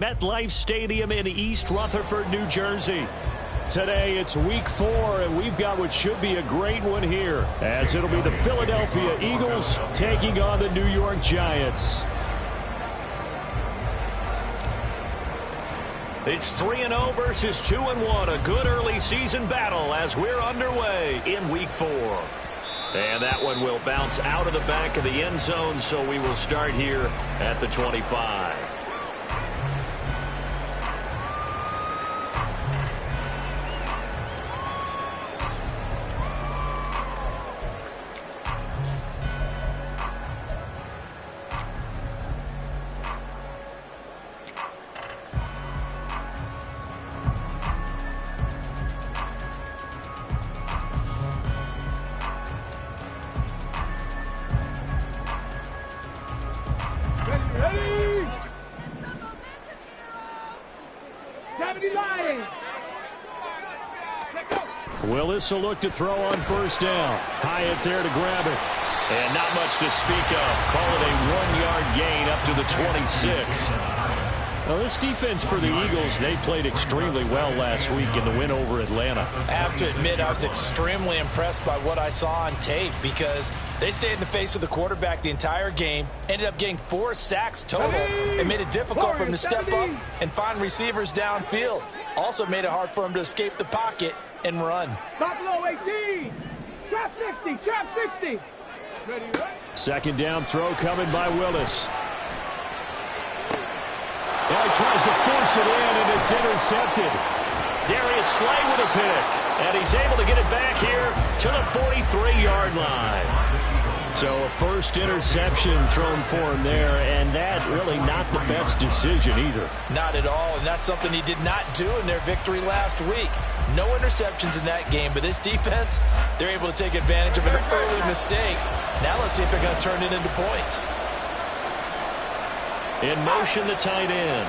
MetLife Stadium in East Rutherford, New Jersey. Today it's week 4, and we've got what should be a great one here, as it'll be the Philadelphia Eagles taking on the New York Giants. It's 3-0 versus 2-1, a good early season battle as we're underway in week 4. And that one will bounce out of the back of the end zone, so we will start here at the 25. Willis will look to throw on first down. Hyatt there to grab it. And not much to speak of. Call it a 1-yard gain up to the 26. Now this defense for the Eagles, they played extremely well last week in the win over Atlanta. I have to admit, I was extremely impressed by what I saw on tape because they stayed in the face of the quarterback the entire game, ended up getting 4 sacks total, and made it difficult for him to step up and find receivers downfield. Also made it hard for him to escape the pocket and run. Buffalo 18, trap 60, trap 60. Ready, right? Second down throw coming by Willis. Now he tries to force it in, and it's intercepted. Darius Slay with a pick, and he's able to get it back here to the 43-yard line. So a first interception thrown for him there, and that really not the best decision either. Not at all, and that's something he did not do in their victory last week. No interceptions in that game, but this defense, they're able to take advantage of an early mistake. Now let's see if they're going to turn it into points. In motion, the tight end.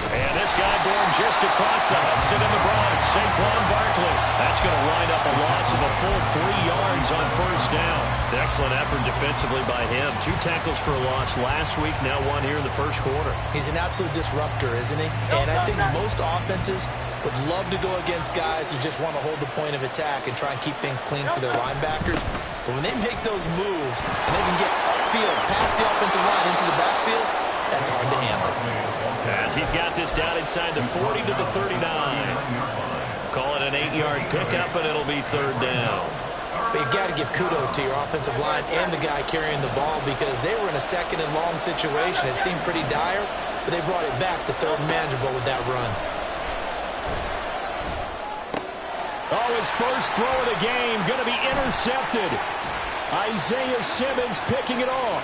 And this guy born just across the Hudson in the Bronx, Saquon Barkley. That's going to wind up a loss of a full 3 yards on first down. Excellent effort defensively by him. 2 tackles for a loss last week, now 1 here in the first quarter. He's an absolute disruptor, isn't he? And I think most offenses would love to go against guys who just want to hold the point of attack and try and keep things clean for their linebackers. But when they make those moves and they can get upfield, past the offensive line into the backfield, that's hard to handle. As he's got this down inside the 40 to the 39. Call it an 8-yard pickup, and it'll be third down. But you've got to give kudos to your offensive line and the guy carrying the ball because they were in a second and long situation. It seemed pretty dire, but they brought it back to third and manageable with that run. Oh, his first throw of the game going to be intercepted. Isaiah Simmons picking it off.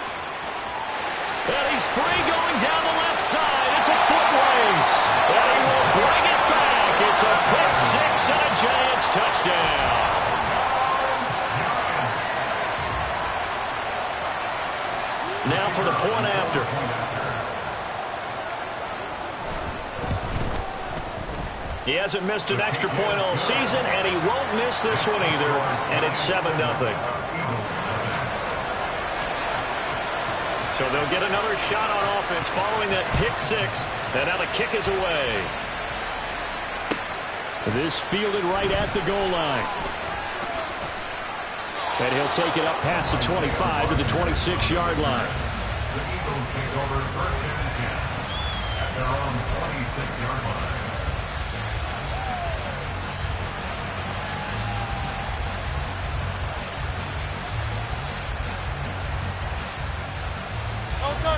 And he's free going down the left side. It's a foot race. And he will bring it back. It's a pick 6 and a Giants touchdown. Now for the point after. He hasn't missed an extra point all season, and he won't miss this one either. And it's 7-0. So they'll get another shot on offense following that pick 6. And now the kick is away. This fielded right at the goal line. And he'll take it up past the 25 to the 26-yard line. The Eagles take over first and 10 at their own 26-yard line.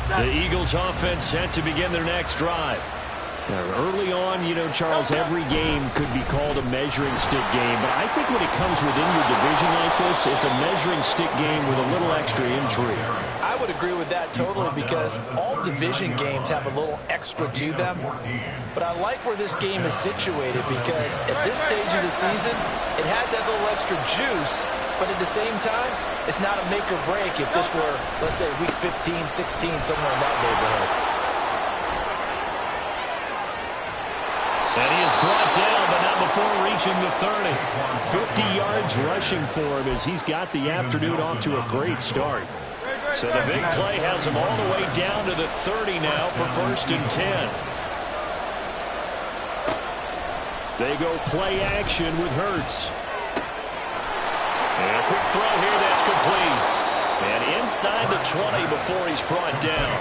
The Eagles offense set to begin their next drive. Now, early on, you know, Charles, every game could be called a measuring stick game, but I think when it comes within your division like this, it's a measuring stick game with a little extra intrigue. I would agree with that totally because all division games have a little extra to them. But I like where this game is situated because at this stage of the season, it has that little extra juice, but at the same time, it's not a make or break if this were, let's say, week 15, 16, somewhere in that neighborhood. And he is brought down, but not before reaching the 30. 50 yards rushing for him as he's got the afternoon off to a great start. So the big play has him all the way down to the 30 now for 1st and 10. They go play action with Hurts. And a quick throw here that's complete. And inside the 20 before he's brought down.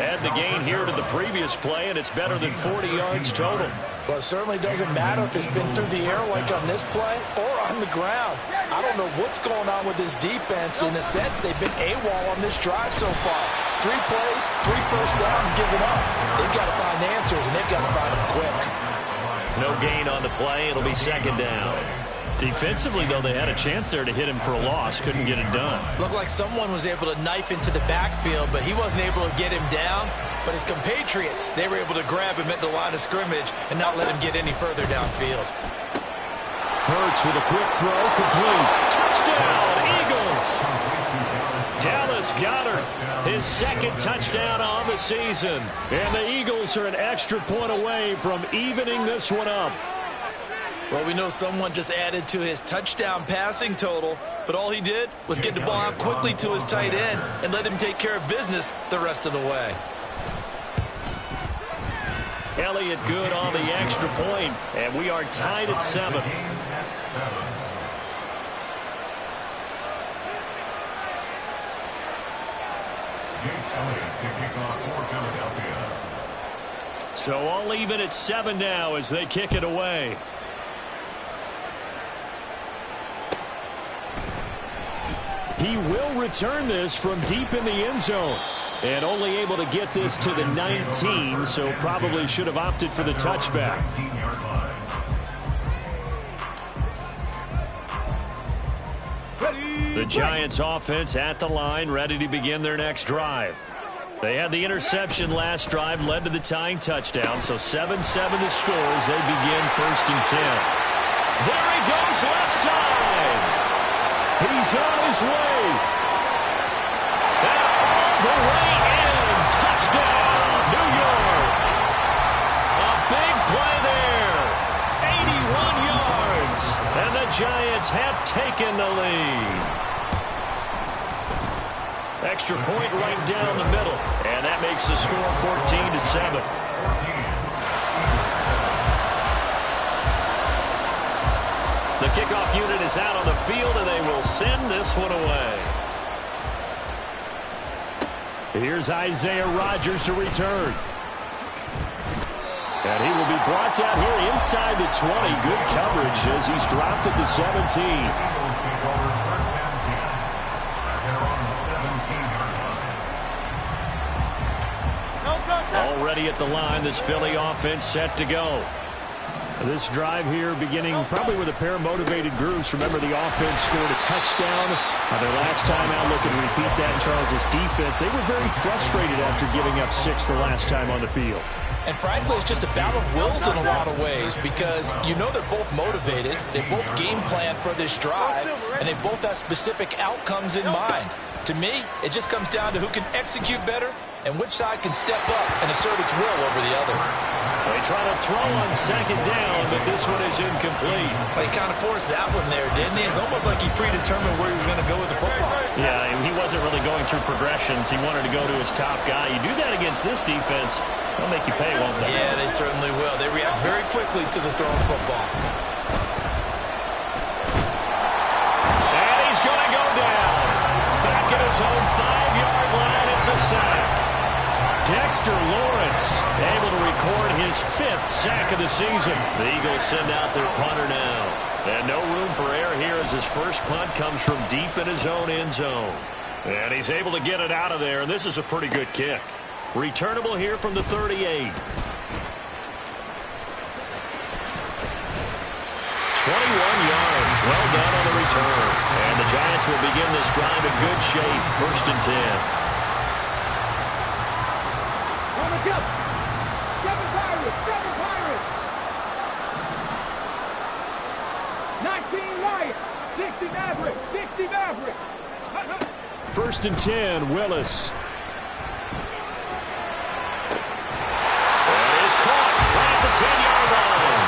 Add the gain here to the previous play, and it's better than 40 yards total. Well, it certainly doesn't matter if it's been through the air like on this play or on the ground. I don't know what's going on with this defense. In a sense, they've been AWOL on this drive so far. 3 plays, 3 first downs given up. They've got to find answers, and they've got to find them quick. No gain on the play. It'll be 2nd down. Defensively, though, they had a chance there to hit him for a loss. Couldn't get it done. Looked like someone was able to knife into the backfield, but he wasn't able to get him down. But his compatriots, they were able to grab him at the line of scrimmage and not let him get any further downfield. Hurts with a quick throw, complete. Touchdown, Eagles! Dallas Goedert, his 2nd touchdown on the season. And the Eagles are an extra point away from evening this one up. Well, we know someone just added to his touchdown passing total, but all he did was get the ball out quickly to his tight end and let him take care of business the rest of the way. Elliott good on the extra point, and we are tied at 7. So all even at 7 now as they kick it away. He will return this from deep in the end zone. And only able to get this to the 19, so probably should have opted for the touchback. The Giants offense at the line, ready to begin their next drive. They had the interception last drive, led to the tying touchdown, so 7-7 the score as they begin 1st and 10. There he goes left side. He's on his way. And all the way in. Touchdown, New York. A big play there. 81 yards. And the Giants have taken the lead. Extra point right down the middle. And that makes the score 14-7. The kickoff unit is out on the field, and they will send this one away. Here's Isaiah Rodgers to return. And he will be brought down here inside the 20. Good coverage as he's dropped at the 17. Already at the line, this Philly offense set to go. This drive here beginning probably with a pair of motivated groups. Remember, the offense scored a touchdown their last time out. Looking to repeat that in Charles' defense. They were very frustrated after giving up 6 the last time on the field. And frankly, it's just a battle of wills in a lot of ways because you know they're both motivated. They both game plan for this drive, and they both have specific outcomes in mind. To me, it just comes down to who can execute better and which side can step up and assert its will over the other. They try to throw on 2nd down, but this one is incomplete. Well, he kind of forced that one there, didn't he? It's almost like he predetermined where he was going to go with the football. Yeah, he wasn't really going through progressions. He wanted to go to his top guy. You do that against this defense, they'll make you pay, won't they? Yeah, they certainly will. They react very quickly to the thrown football. And he's going to go down. Back at his own 5-yard line, it's a sack. Dexter Lawrence able to record his 5th sack of the season. The Eagles send out their punter now. And no room for error here as his first punt comes from deep in his own end zone. And he's able to get it out of there, and this is a pretty good kick. Returnable here from the 38. 21 yards. Well done on the return. And the Giants will begin this drive in good shape. 1st and 10. Go! 7 Pirates! 7 Pirates! 19 Lions! 60 Mavericks! 60 Mavericks! 1st and 10, Willis. It is caught right at the 10-yard line.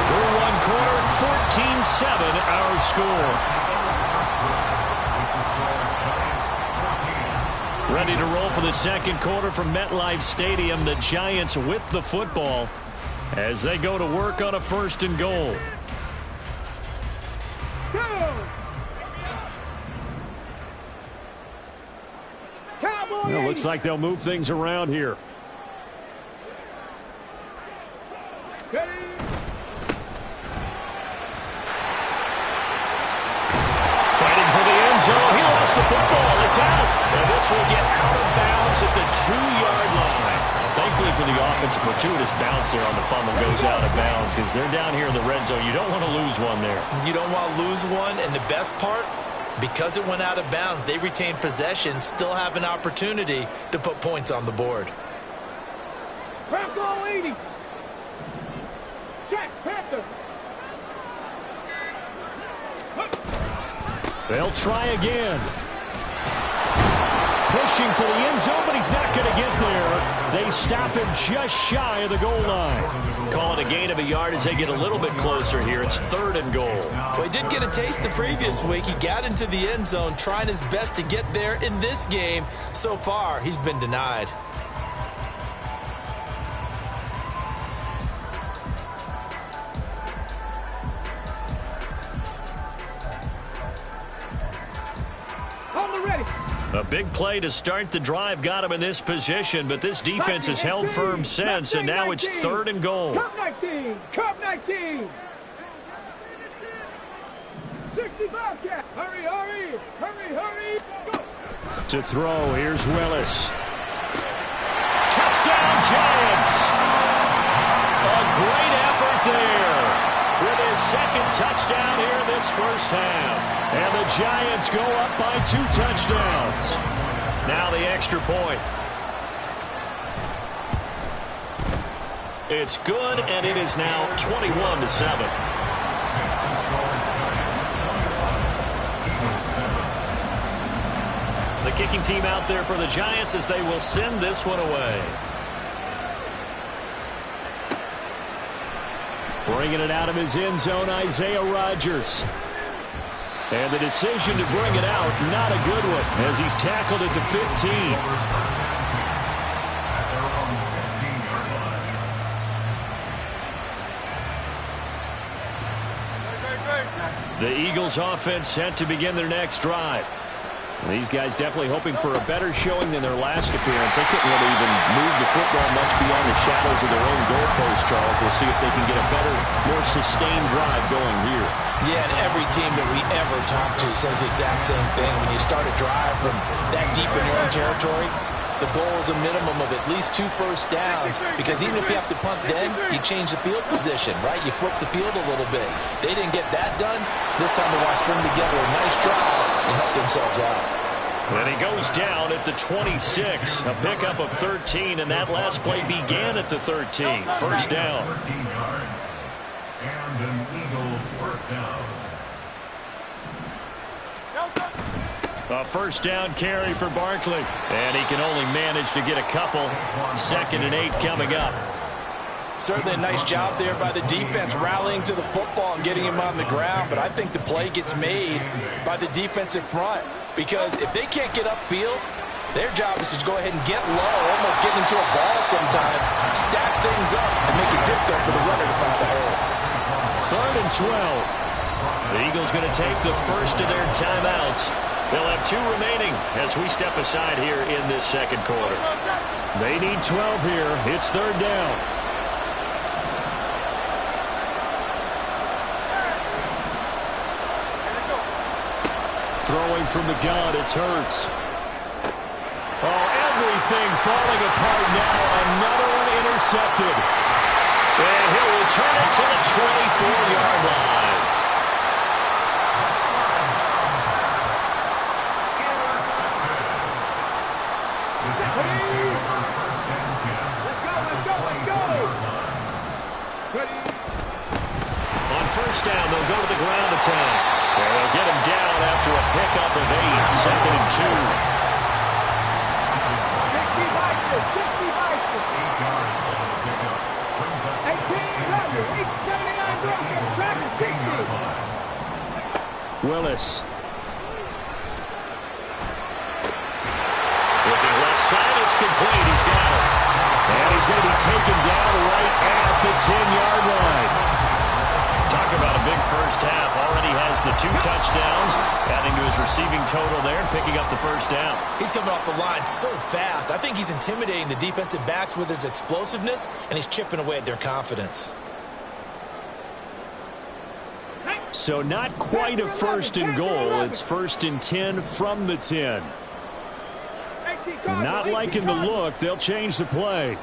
Through one quarter, 14-7 our score. Ready to roll for the second quarter from MetLife Stadium. The Giants with the football as they go to work on a 1st and goal. Well, looks like they'll move things around here. Fighting for the end zone. He lost the football. It's out. And this will get out of bounds at the 2-yard line. Thankfully for the offense, a fortuitous bounce there on the fumble goes out of bounds because they're down here in the red zone. You don't want to lose one there. You don't want to lose one, and the best part, because it went out of bounds, they retained possession, still have an opportunity to put points on the board. Panther 80. Check, Panther. They'll try again. Pushing for the end zone, but he's not going to get there. They stop him just shy of the goal line. Call it a gain of a yard as they get a little bit closer here. It's 3rd and goal. Well, he did get a taste the previous week. He got into the end zone, trying his best to get there in this game. So far, he's been denied. A big play to start the drive got him in this position, but this defense has held firm since, and now it's 3rd and goal. Cup 19! Cup 19! 65 cat! Hurry, hurry! Hurry, hurry! Go! To throw, here's Willis. Touchdown, Giants! A great effort there with his 2nd touchdown here in this first half. And the Giants go up by 2 touchdowns. Now the extra point. It's good, and it is now 21-7. The kicking team out there for the Giants as they will send this one away. Bringing it out of his end zone, Isaiah Rodgers. And the decision to bring it out, not a good one, as he's tackled at the 15. The Eagles offense set to begin their next drive. These guys definitely hoping for a better showing than their last appearance. They couldn't really even move the football much beyond the shadows of their own goalpost, Charles. We'll see if they can get a better, more sustained drive going here. Yeah, and every team that we ever talk to says the exact same thing. When you start a drive from that deep in your own territory, the goal is a minimum of at least 2 first downs, because even if you have to punt then, you change the field position, right? You flip the field a little bit. They didn't get that done. This time they want to string together a nice drive and help themselves out. And he goes down at the 26, a pickup of 13, and that last play began at the 13. First down. 13 yards and an Eagle first down. A first down carry for Barkley. And he can only manage to get a couple. 2nd and 8 coming up. Certainly a nice job there by the defense rallying to the football and getting him on the ground. But I think the play gets made by the defensive front. Because if they can't get upfield, their job is to go ahead and get low, almost get into a ball sometimes, stack things up, and make it difficult for the runner to find the hole. 3rd and 12. The Eagles going to take the first of their timeouts. They'll have 2 remaining as we step aside here in this second quarter. They need 12 here. It's 3rd down. Throwing from the gun, it's Hurts. Oh, everything falling apart now. Another one intercepted. And he'll return it to the 24-yard line. On first down, they'll go to the ground attack. They'll get him down after a pickup of 8, 2nd and 2. Willis. Looking inside. It's complete. He's got it. And he's going to be taken down right at the 10-yard line. Talk about a big first half. Already has the 2 touchdowns, adding to his receiving total there and picking up the first down. He's coming off the line so fast. I think he's intimidating the defensive backs with his explosiveness, and he's chipping away at their confidence. So not quite a first and goal. It's first and 10 from the 10. Not liking the look. They'll change the play.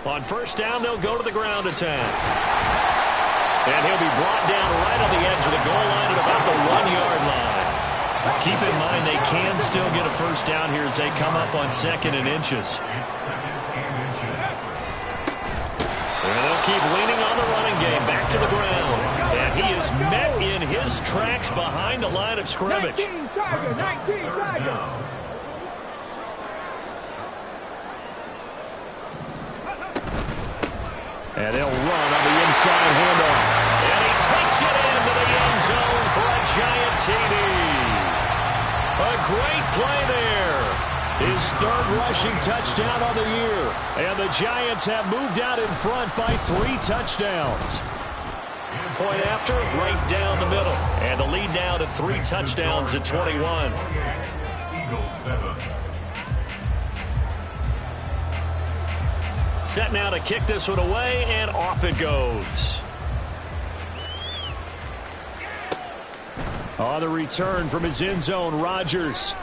On first down, they'll go to the ground attack. And he'll be brought down right on the edge of the goal line at about the 1-yard line. Keep in mind they can still get a first down here as they come up on 2nd and inches. And they'll keep leaning on the running game. Back to the ground. And he is met in his tracks behind the line of scrimmage. 19 Tiger. And they'll run on the inside handoff. And he takes it into the end zone for a giant TD. A great play there. His 3rd rushing touchdown on the year. And the Giants have moved out in front by 3 touchdowns. Point after, right down the middle. And the lead now to 3 touchdowns at 21. Eagles 7. Set now to kick this one away, and off it goes. On the return from his end zone, Rodgers.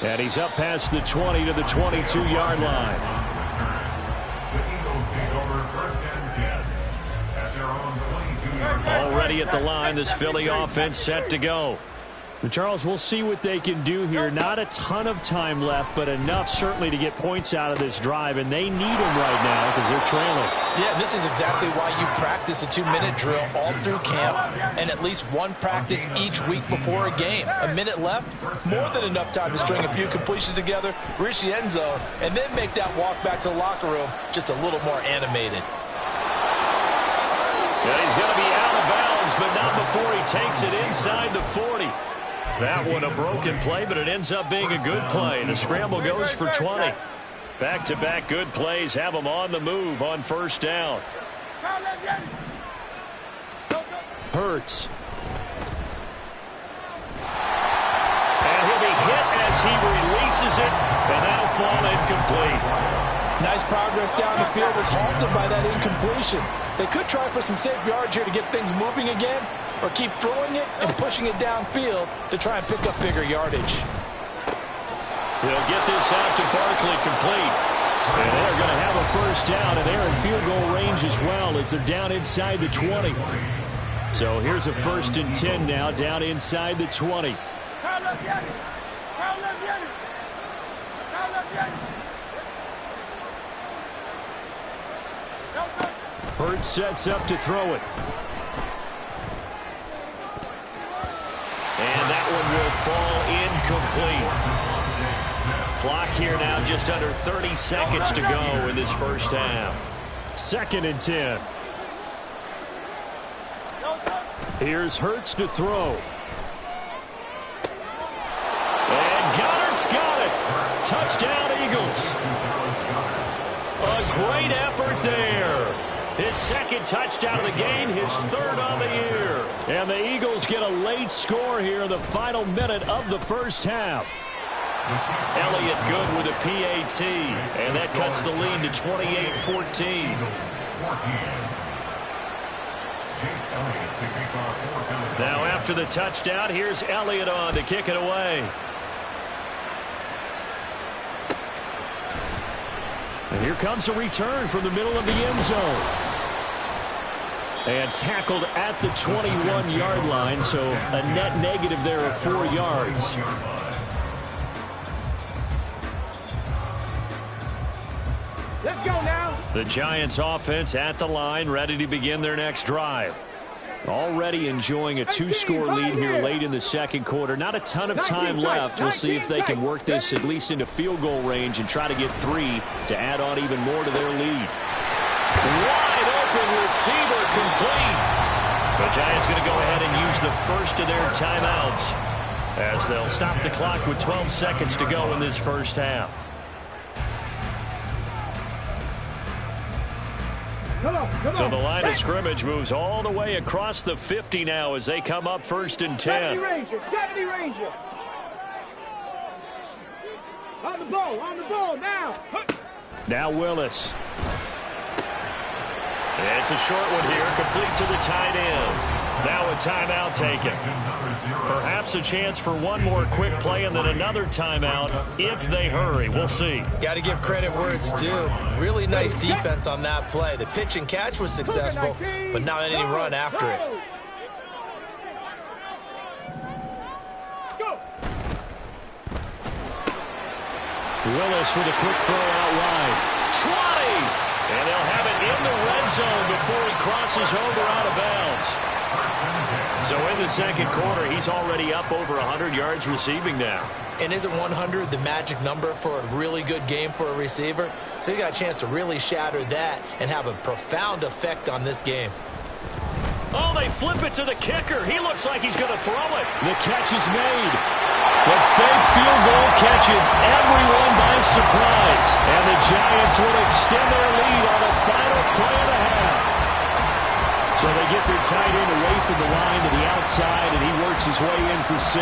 And he's up past the 20 to the 22-yard line. The Eagles take over 1st and 10 at their own 22-yard line. Already at the line, this Philly offense set to go. But Charles, we'll see what they can do here. Not a ton of time left, but enough certainly to get points out of this drive, and they need them right now because they're trailing. Yeah, this is exactly why you practice a 2-minute drill all through camp and at least 1 practice each week before a game. A minute left, more than enough time to string a few completions together, reach the end zone, and then make that walk back to the locker room just a little more animated. Yeah, he's going to be out of bounds, but not before he takes it inside the 40. That one a broken play, but it ends up being a good play. The scramble goes for 20. Back-to-back good plays have him on the move on first down. Hurts. And he'll be hit as he releases it, and that'll fall incomplete. Nice progress down the field was halted by that incompletion. They could try for some safe yards here to get things moving again, or keep throwing it and pushing it downfield to try and pick up bigger yardage. He'll get this out to Barkley complete. And they're going to have a first down, and they're in field goal range as well as they're down inside the 20. So here's a 1st and 10 now, down inside the 20. Hurts sets up to throw it. And that one will fall incomplete. Clock here now just under 30 seconds to go in this first half. 2nd and 10. Here's Hurts to throw. And Goddard's got it. Touchdown, Eagles. A great effort there. His 2nd touchdown of the game, his 3rd on the year. And the Eagles get a late score here in the final minute of the first half. Elliott good with a PAT, and that cuts the lead to 28-14. Now after the touchdown, here's Elliott on to kick it away. And here comes a return from the middle of the end zone. And tackled at the 21-yard line, so a net negative there of 4 yards. Let's go now. The Giants offense at the line, ready to begin their next drive. Already enjoying a 2-score lead here late in the 2nd quarter. Not a ton of time left. We'll see if they can work this at least into field goal range and try to get 3 to add on even more to their lead. Wide open receiver complete. The Giants going to go ahead and use the first of their timeouts as they'll stop the clock with 12 seconds to go in this first half. So the line of scrimmage moves all the way across the 50 now as they come up first and 10. Deputy Ranger. On the ball now. Now Willis. It's a short one here, complete to the tight end. Now a timeout taken. Perhaps a chance for one more quick play and then another timeout if they hurry. We'll see. Got to give credit where it's due. Really nice defense on that play. The pitch and catch was successful, but not any run after it. Willis with a quick throw out wide. 20! And they'll have it in the red zone before he crosses over out of bounds. So in the second quarter, he's already up over 100 yards receiving now. And isn't 100 the magic number for a really good game for a receiver? So he got a chance to really shatter that and have a profound effect on this game. Oh, they flip it to the kicker. He looks like he's going to throw it. The catch is made. The fake field goal catches everyone by surprise. And the Giants will extend their lead on the final play of the half. So they get their tight end away from the line to the outside, and he works his way in for 6.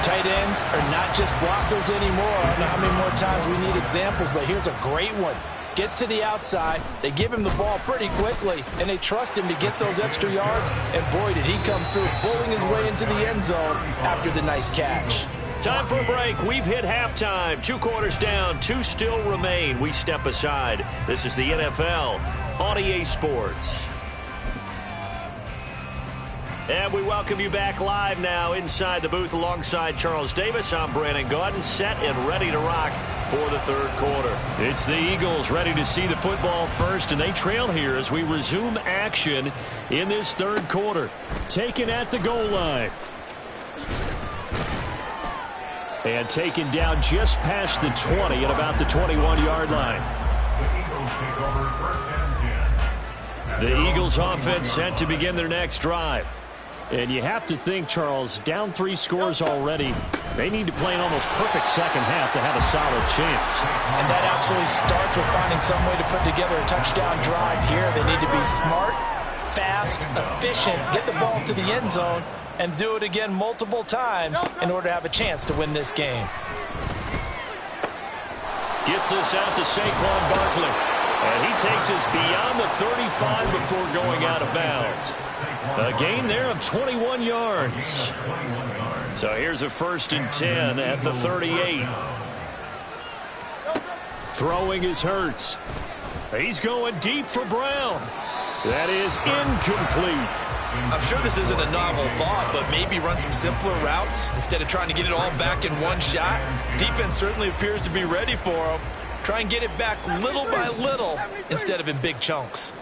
Tight ends are not just blockers anymore. I don't know how many more times we need examples, but here's a great one. Gets to the outside, they give him the ball pretty quickly, and they trust him to get those extra yards, and boy, did he come through, pulling his way into the end zone after the nice catch. Time for a break. We've hit halftime. 2 quarters down, 2 still remain. We step aside. This is the NFL on EA Sports. And we welcome you back live now inside the booth alongside Charles Davis. I'm Brandon Gaudin, set and ready to rock for the third quarter. It's the Eagles ready to see the football first, and they trail here as we resume action in this third quarter. Taken at the goal line. And taken down just past the 20 at about the 21-yard line. The Eagles offense set to begin their next drive. And you have to think, Charles, down 3 scores already. They need to play an almost perfect second half to have a solid chance. And that absolutely starts with finding some way to put together a touchdown drive here. They need to be smart, fast, efficient, get the ball to the end zone, and do it again multiple times in order to have a chance to win this game. Gets this out to Saquon Barkley. And he takes us beyond the 35 before going out of bounds. A gain there of 21 yards. So here's a 1st and 10 at the 38. Throwing is Hurts. He's going deep for Brown. That is incomplete. I'm sure this isn't a novel thought, but maybe run some simpler routes instead of trying to get it all back in one shot. Defense certainly appears to be ready for him. Try and get it back little by little instead of in big chunks.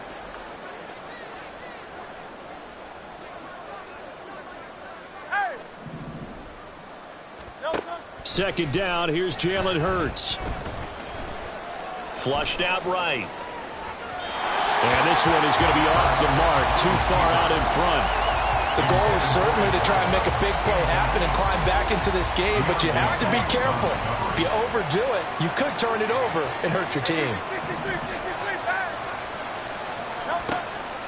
Second down, here's Jalen Hurts. Flushed out right. And this one is going to be off the mark, too far out in front. The goal is certainly to try and make a big play happen and climb back into this game, but you have to be careful. If you overdo it, you could turn it over and hurt your team.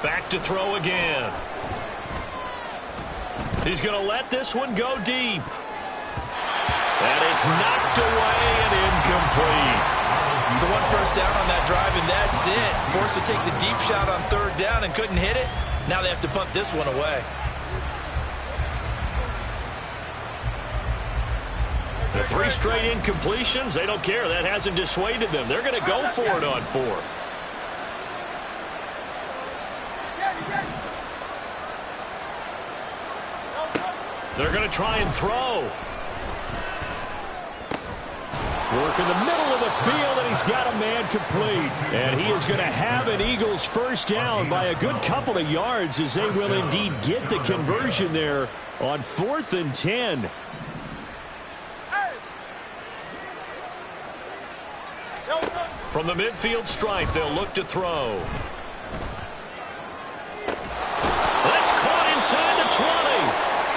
Back to throw again. He's going to let this one go deep. And it's knocked away and incomplete. So 1 first down on that drive, and that's it. Forced to take the deep shot on 3rd down and couldn't hit it. Now they have to punt this one away. The 3 straight incompletions, they don't care. That hasn't dissuaded them. They're going to go for it on 4th. They're going to try and throw. Work in the middle of the field, and he's got a man complete. And he is going to have an Eagles first down by a good couple of yards as they will indeed get the conversion there on 4th and 10. From the midfield stripe, they'll look to throw. That's caught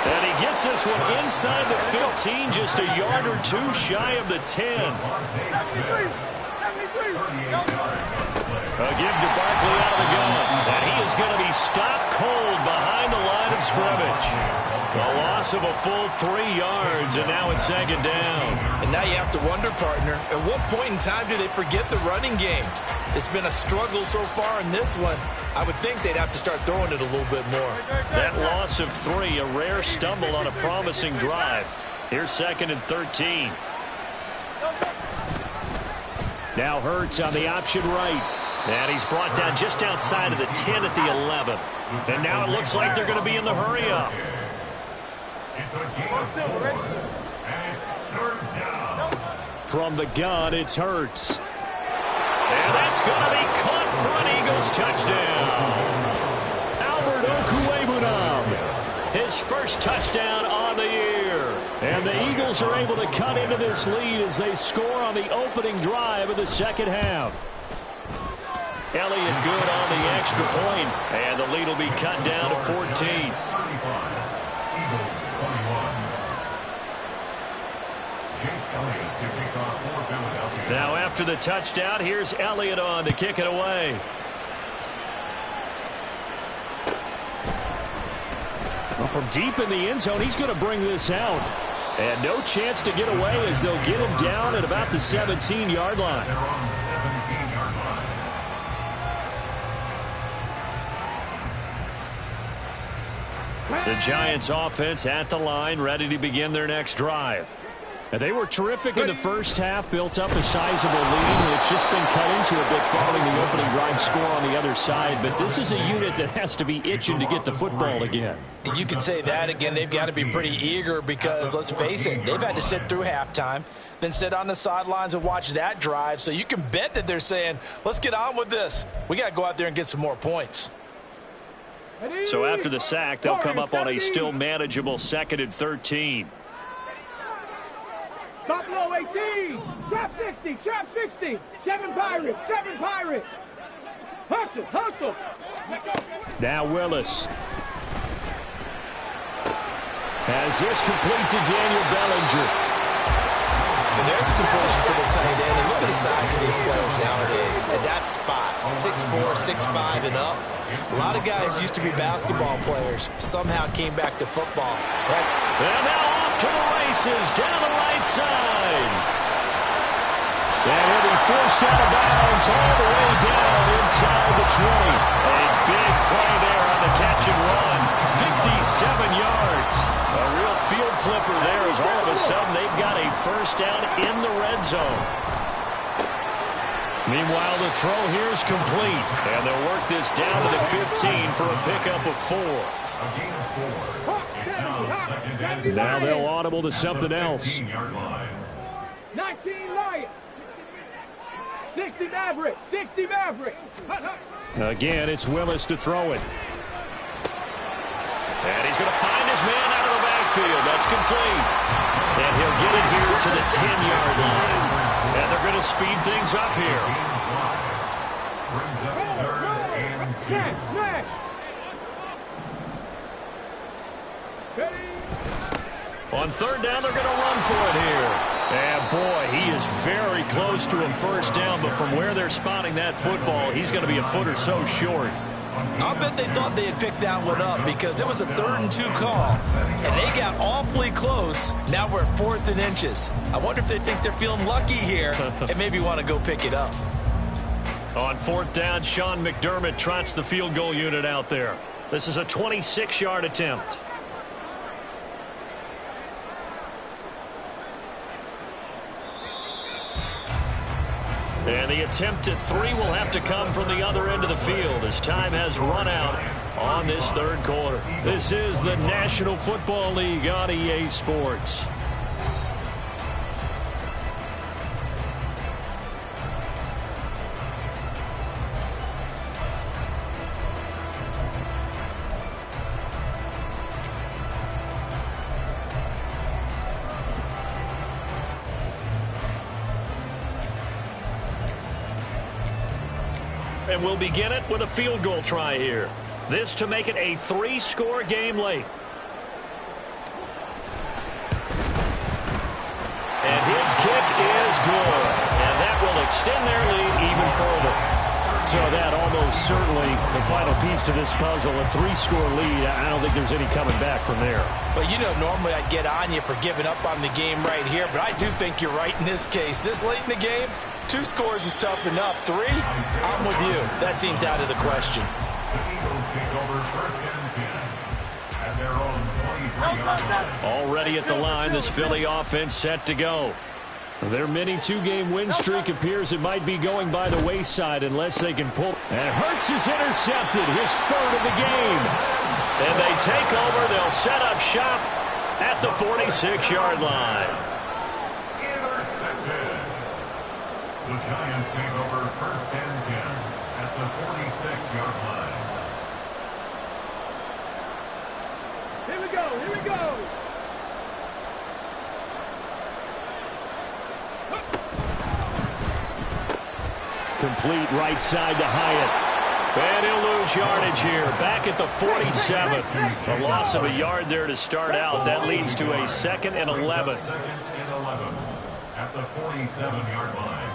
And he gets this one inside the 15, just a yard or two shy of the 10. A give to Barkley out of the gun. And he is going to be stopped cold behind the line of scrimmage. A loss of a full 3 yards, and now it's second down. And now you have to wonder, partner, at what point in time do they forget the running game? It's been a struggle so far in this one. I would think they'd have to start throwing it a little bit more. That loss of 3, a rare stumble on a promising drive. Here's second and 13. Now Hurts on the option right. And he's brought down just outside of the 10 at the 11. And now it looks like they're going to be in the hurry-up. From the gun, it's Hurts. And that's going to be caught for an Eagles touchdown. Albert Okwuegbunam, his first touchdown on the year. And the Eagles are able to cut into this lead as they score on the opening drive of the second half. Elliott good on the extra point, and the lead will be cut down to 14. Now after the touchdown, here's Elliott on to kick it away. Well, from deep in the end zone, he's going to bring this out. And no chance to get away as they'll get him down at about the 17-yard line. The Giants offense at the line, ready to begin their next drive. And they were terrific in the first half, built up a sizable lead. It's just been cut into a bit following the opening drive score on the other side. But this is a unit that has to be itching to get the football again. You can say that again. They've got to be pretty eager because, let's face it, they've had to sit through halftime, then sit on the sidelines and watch that drive. So you can bet that they're saying, let's get on with this. We got to go out there and get some more points. So after the sack, they'll come up on a still manageable second and 13. Top low 18. Trap 60. Trap 60. 7 Pirates. 7 Pirates. Hustle. Hustle. Now Willis. Has this complete to Daniel Bellinger. And there's a completion to the tight end. And look at the size of these players nowadays. At that spot, 6'4", 6'5", and up. A lot of guys used to be basketball players. Somehow came back to football. And now off to the races down the right side. And he'll be forced out of bounds all the way down inside the 20. A big play there on the catch and run. 57 yards. A real field flipper there as all of a sudden they've got a first down in the red zone. Meanwhile, the throw here is complete. And they'll work this down to the 15 for a pickup of 4. Now they'll audible to something else. 19 Lions. 60 Maverick. 60 Maverick. Again, it's Willis to throw it. And he's going to find his man out of the backfield. That's complete. And he'll get it here to the 10-yard line. And they're going to speed things up here. On third down, they're going to run for it here. And, boy, he is very close to a first down. But from where they're spotting that football, he's going to be a foot or so short. I'll bet they thought they had picked that one up because it was a 3rd and 2 call. And they got awfully close. Now we're at 4th and inches. I wonder if they think they're feeling lucky here and maybe want to go pick it up. On 4th down, Sean McDermott trots the field goal unit out there. This is a 26-yard attempt. And the attempt at 3 will have to come from the other end of the field as time has run out on this third quarter. This is the National Football League on EA Sports. And we'll begin it with a field goal try here. This to make it a 3-score game late. His kick is good, and that will extend their lead even further. So that almost certainly the final piece to this puzzle, a 3-score lead. I don't think there's any coming back from there. Well, you know, normally I'd get on you for giving up on the game right here, but I do think you're right in this case. This late in the game, 2 scores is tough enough. 3, I'm with you. That seems out of the question. The Eagles take over first and 10 at their own 23-yard line. Already at the line, this Philly offense set to go. Their mini 2-game win streak appears it might be going by the wayside unless they can pull. And Hurts is intercepted, his 3rd of the game. And they take over. They'll set up shop at the 46-yard line. Intercepted. The Giants take over first and 10 at the 46-yard line. Here we go, here we go. Complete right side to Hyatt. And he'll lose yardage here. Back at the 47. A loss of a yard there to start out. That leads to a 2nd and 11. 2nd and 11 at the 47-yard line.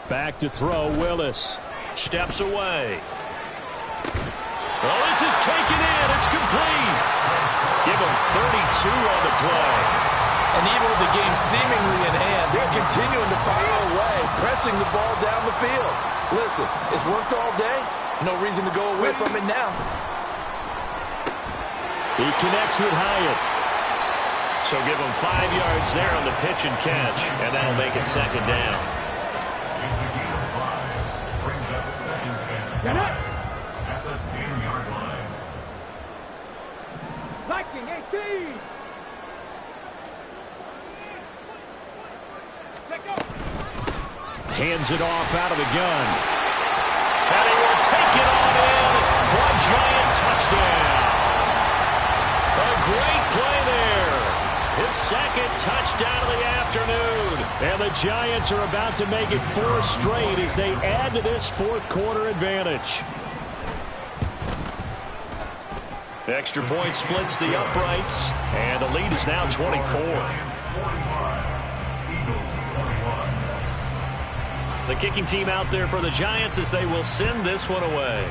Back to throw, Willis. Steps away. Oh, this is taken in. It's complete. Give him 32 on the play. And even with the game seemingly in hand, they're continuing to fire away, pressing the ball down the field. Listen, it's worked all day. No reason to go away from it now. He connects with Hyatt. So give him 5 yards there on the pitch and catch, and that'll make it 2nd down. At the 10-yard line. Viking 18. Hands it off out of the gun. And he will take it on in for a Giant touchdown. A great play there. His 2nd touchdown of the afternoon. And the Giants are about to make it 4 straight as they add to this 4th quarter advantage. Extra point splits the uprights, and the lead is now 24. The kicking team out there for the Giants as they will send this one away.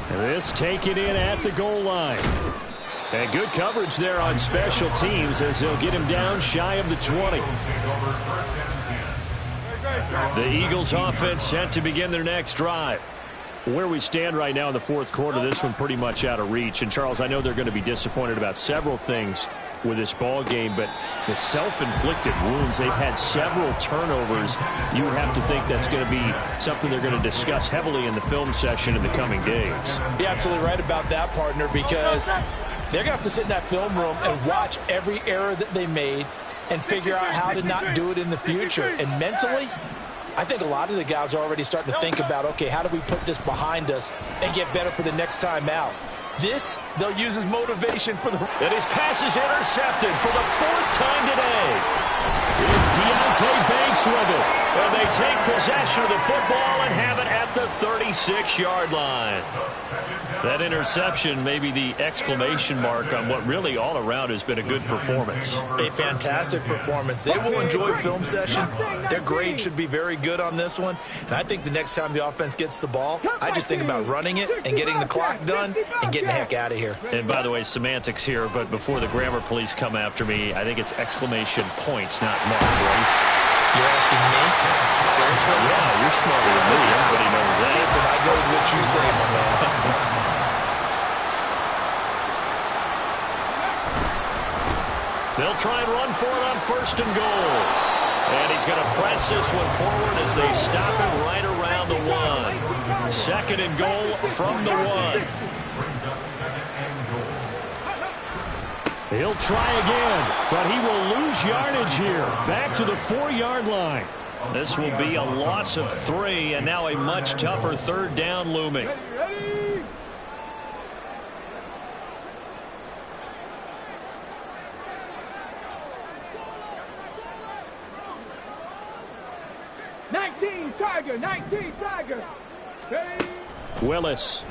This taken in at the goal line. And good coverage there on special teams as they'll get him down shy of the 20. The Eagles offense set to begin their next drive. Where we stand right now in the 4th quarter, this one pretty much out of reach. And, Charles, I know they're going to be disappointed about several things with this ball game, but the self-inflicted wounds, they've had several turnovers. You would have to think that's going to be something they're going to discuss heavily in the film session in the coming days. You're absolutely right about that, partner, because they're going to have to sit in that film room and watch every error that they made and figure out how to not do it in the future. And mentally, I think a lot of the guys are already starting to think about, okay, how do we put this behind us and get better for the next time out? This, they'll use as motivation for the... And his pass is intercepted for the 4th time today. It's Deontay Banks with it. And they take possession of the football and have it at the 36-yard line. That interception may be the exclamation mark on what really all around has been a good performance. A fantastic performance. They will enjoy film session. Their grade should be very good on this one. And I think the next time the offense gets the ball, I just think about running it and getting the clock done and getting the heck out of here. And by the way, semantics here, but before the grammar police come after me, I think it's exclamation points, not mark, right? You're asking me? Seriously? Yeah, you're smarter than me. Everybody knows that. Listen, I go with what you say, my man. They'll try and run for it on 1st and goal. And he's going to press this one forward as they stop him right around the 1. 2nd and goal from the 1. He'll try again, but he will lose yardage here. Back to the 4-yard line. This will be a loss of 3, and now a much tougher 3rd down looming. 19, Tiger, 19, Tiger. Ready? Willis.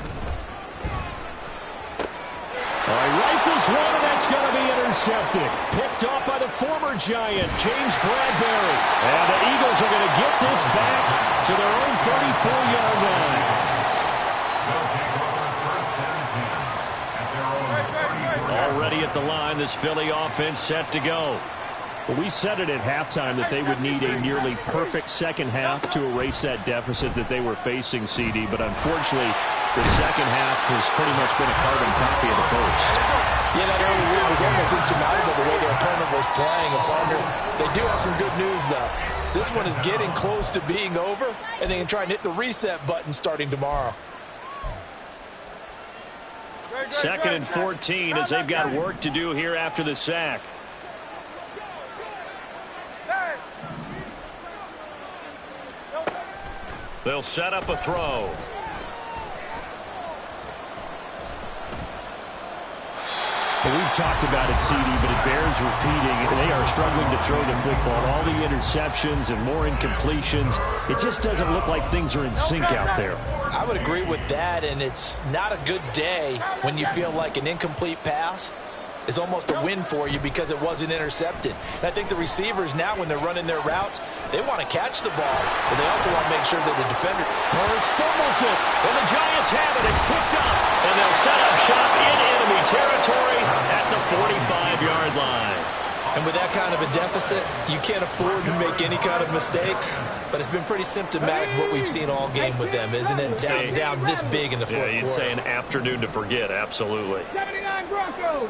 All right, rifles one, and that's going to be intercepted. Picked off by the former Giant, James Bradbury. And the Eagles are going to get this back to their own 34-yard line. Already at the line, this Philly offense set to go. Well, we said it at halftime that they would need a nearly perfect second half to erase that deficit that they were facing, CD. But unfortunately, the second half has pretty much been a carbon copy of the first. Yeah, that early lead was almost insurmountable the way their opponent was playing. And partner, they do have some good news, though. This one is getting close to being over, and they can try and hit the reset button starting tomorrow. 2nd and 14 as they've got work to do here after the sack. They'll set up a throw. Well, we've talked about it, CD, but it bears repeating. They are struggling to throw the football. All the interceptions and more incompletions. It just doesn't look like things are in sync out there. I would agree with that, and it's not a good day when you feel like an incomplete pass is almost a win for you because it wasn't intercepted. And I think the receivers now, when they're running their routes, they want to catch the ball, but they also want to make sure that the defender... Hurts fumbles it, and the Giants have it. It's picked up, and they'll set up shop in enemy territory at the 45-yard line. And with that kind of a deficit, you can't afford to make any kind of mistakes, but it's been pretty symptomatic of what we've seen all game with them, isn't it? Down this big in the fourth quarter. You'd say an afternoon to forget, absolutely. 79 Broncos.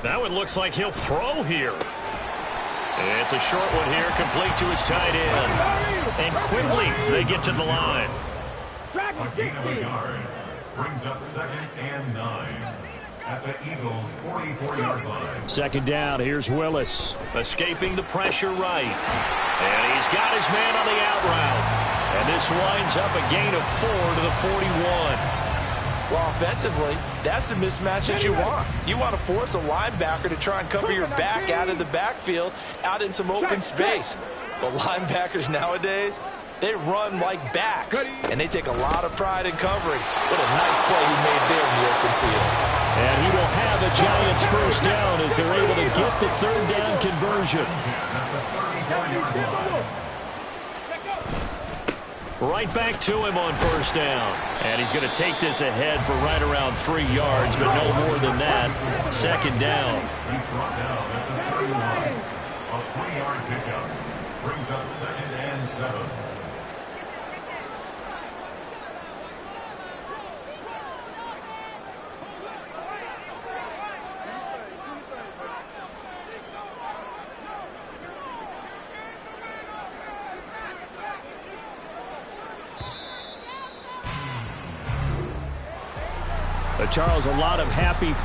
That one looks like he'll throw here. It's a short one here, complete to his tight end. And quickly, they get to the line. A gain of a yard brings up 2nd and 9 at the Eagles' 44-yard line. 2nd down, here's Willis. Escaping the pressure right. And he's got his man on the out route. And this winds up a gain of 4 to the 41. Well, offensively, that's the mismatch that you want. You want to force a linebacker to try and cover your back out of the backfield, out in some open space. The linebackers nowadays, they run like backs, and they take a lot of pride in covering. What a nice play he made there in the open field. And he will have a Giants first down as they're able to get the 3rd down conversion. Right back to him on 1st down. And he's going to take this ahead for right around 3 yards, but no more than that. 2nd down. He's brought down at the 31. A 3-yard pickup brings up 2nd and 7. Charles, a lot of happy faces.